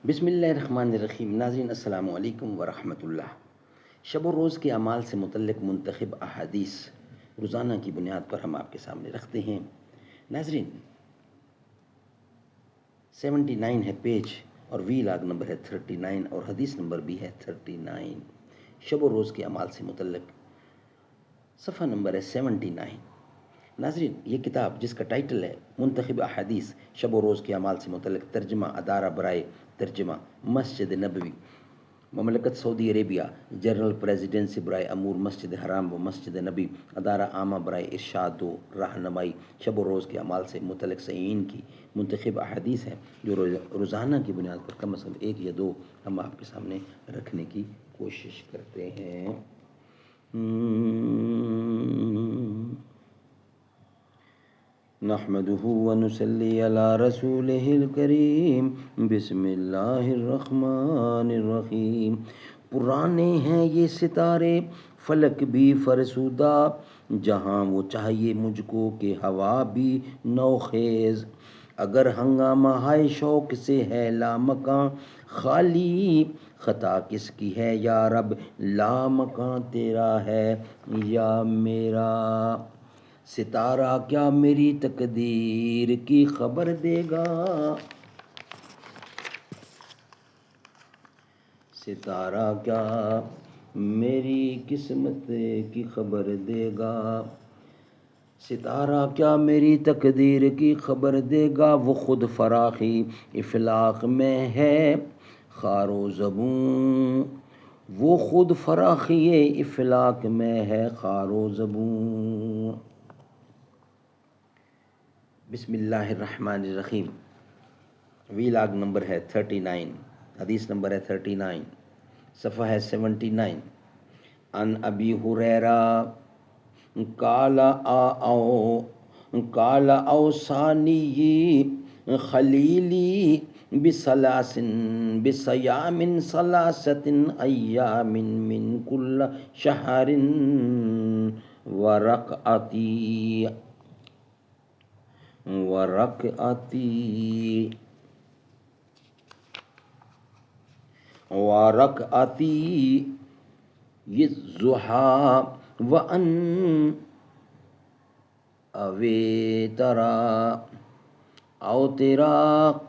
بسم اللہ الرحمن الرحیم۔ ناظرین السلام علیکم ورحمۃ اللہ۔ شب و روز کے اعمال سے متعلق منتخب احادیث روزانہ کی بنیاد پر ہم آپ کے سامنے رکھتے ہیں۔ ناظرین 79 ہے پیج اور وی لاگ نمبر ہے 39 اور حدیث نمبر بھی ہے 39۔ شب و روز کے اعمال سے متعلق صفحہ نمبر ہے 79۔ ناظرین یہ کتاب جس کا ٹائٹل ہے منتخب احادیث شب و روز کے اعمال سے متعلق، ترجمہ ادارہ برائے ترجمہ مسجد نبوی، مملکت سعودی عربیہ، جنرل پریزیڈنسی برائے امور مسجد حرام و مسجد نبی، ادارہ عامہ برائے ارشاد و رہنمائی، شب و روز کے اعمال سے متعلق صحیحین کی منتخب احادیث ہیں جو روزانہ کی بنیاد پر کم از کم ایک یا دو ہم آپ کے سامنے رکھنے کی کوشش کرتے ہیں۔ نحمده ونصلي على رسوله الكريم بسم اللہ الرحمن الرحیم۔ پرانے ہیں یہ ستارے فلک بھی فرسودہ، جہاں وہ چاہیے مجھ کو کہ ہوا بھی نوخیز، اگر ہنگامہ ہائے شوق سے ہے لامکاں خالی، خطا کس کی ہے یا رب لامکاں تیرا ہے یا میرا، ستارہ کیا میری تقدیر کی خبر دے گا، ستارہ کیا میری قسمت کی خبر دے گا، ستارہ کیا میری تقدیر کی خبر دے گا، وہ خود فراخی افلاق میں ہے خار و زبوں، وہ خود فراخی افلاق میں ہے خار و زبوں۔ بسم اللہ الرحمن الرحیم۔ وی لاگ نمبر ہے 39، حدیث نمبر ہے 39، صفحہ ہے 79۔ ان ابی ہریرہ قال اوصانی خلیلی بصیام ثلاثة ایام من کل شہر ورکعتی الضحیٰ وان اوترا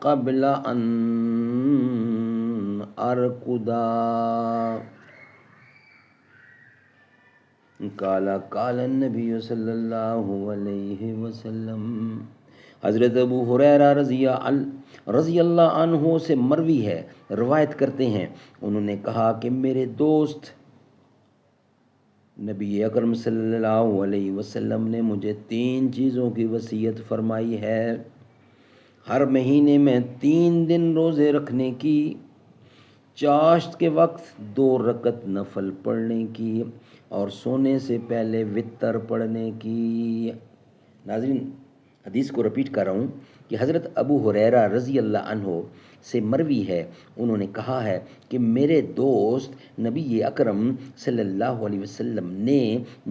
قبل ان ارقدا، قال النبی صلی اللہ علیہ وسلم۔ حضرت ابو ہریرہ رضی اللہ عنہ سے مروی ہے، روایت کرتے ہیں، انہوں نے کہا کہ میرے دوست نبی اکرم صلی اللہ علیہ وسلم نے مجھے 3 چیزوں کی وصیت فرمائی ہے، ہر مہینے میں 3 دن روزے رکھنے کی، چاشت کے وقت 2 رکعت نفل پڑھنے کی اور سونے سے پہلے وتر پڑھنے کی۔ ناظرین حدیث کو رپیٹ کر رہا ہوں کہ حضرت ابو ہریرہ رضی اللہ عنہ سے مروی ہے، انہوں نے کہا ہے کہ میرے دوست نبی اکرم صلی اللہ علیہ وسلم نے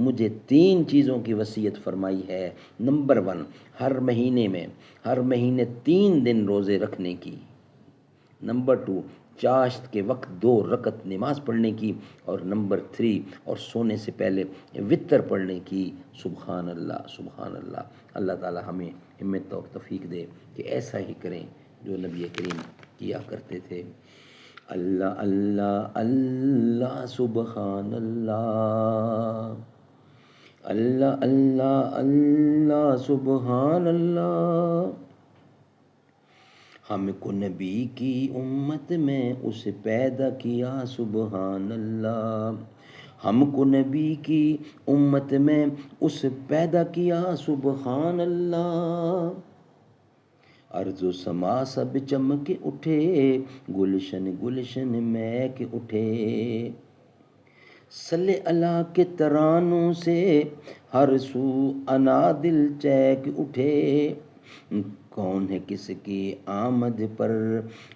مجھے 3 چیزوں کی وصیت فرمائی ہے۔ نمبر 1، ہر مہینے 3 دن روزے رکھنے کی۔ نمبر 2، چاشت کے وقت 2 رکعت نماز پڑھنے کی، اور نمبر 3، اور سونے سے پہلے وتر پڑھنے کی۔ سبحان اللہ سبحان اللہ۔ اللہ تعالی ہمیں ہمت اور توفیق دے کہ ایسا ہی کریں جو نبی کریم کیا کرتے تھے۔ اللہ اللہ اللہ سبحان اللہ، اللہ اللہ اللہ سبحان اللہ، ہم کو نبی کی امت میں اس پیدا کیا سبحان اللہ، ہم کو نبی کی امت میں اس پیدا کیا سبحان اللہ، ارض و سما سب چمک اٹھے، گلشن گلشن مہک اٹھے، صلی اللہ کے ترانوں سے ہر سو انا دل چہک اٹھے، کون ہے کس کی آمد پر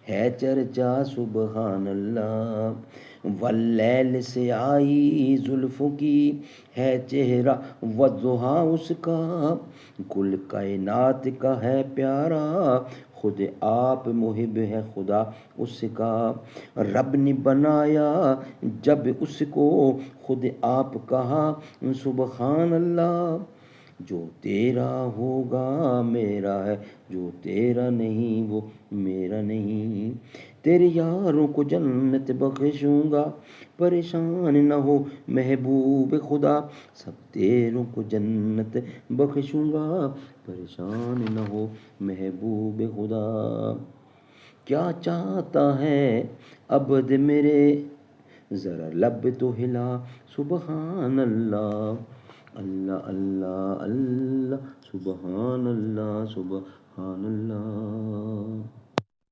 ہے چرچا سبحان اللہ، واللیل سے آئی زلفوں کی ہے چہرہ والضحیٰ اس کا، کل کائنات کا ہے پیارا خود آپ محب ہے خدا اس کا، رب نے بنایا جب اس کو خود آپ کہا سبحان اللہ، جو تیرا ہوگا میرا ہے، جو تیرا نہیں وہ میرا نہیں، تیرے یاروں کو جنت بخشوں گا، پریشان نہ ہو محبوب خدا، سب تیروں کو جنت بخشوں گا، پریشان نہ ہو محبوب خدا۔ کیا چاہتا ہے عبد میرے، ذرا لب تو ہلا سبحان اللہ، اللہ اللہ اللہ سبحان اللہ سبحان اللہ۔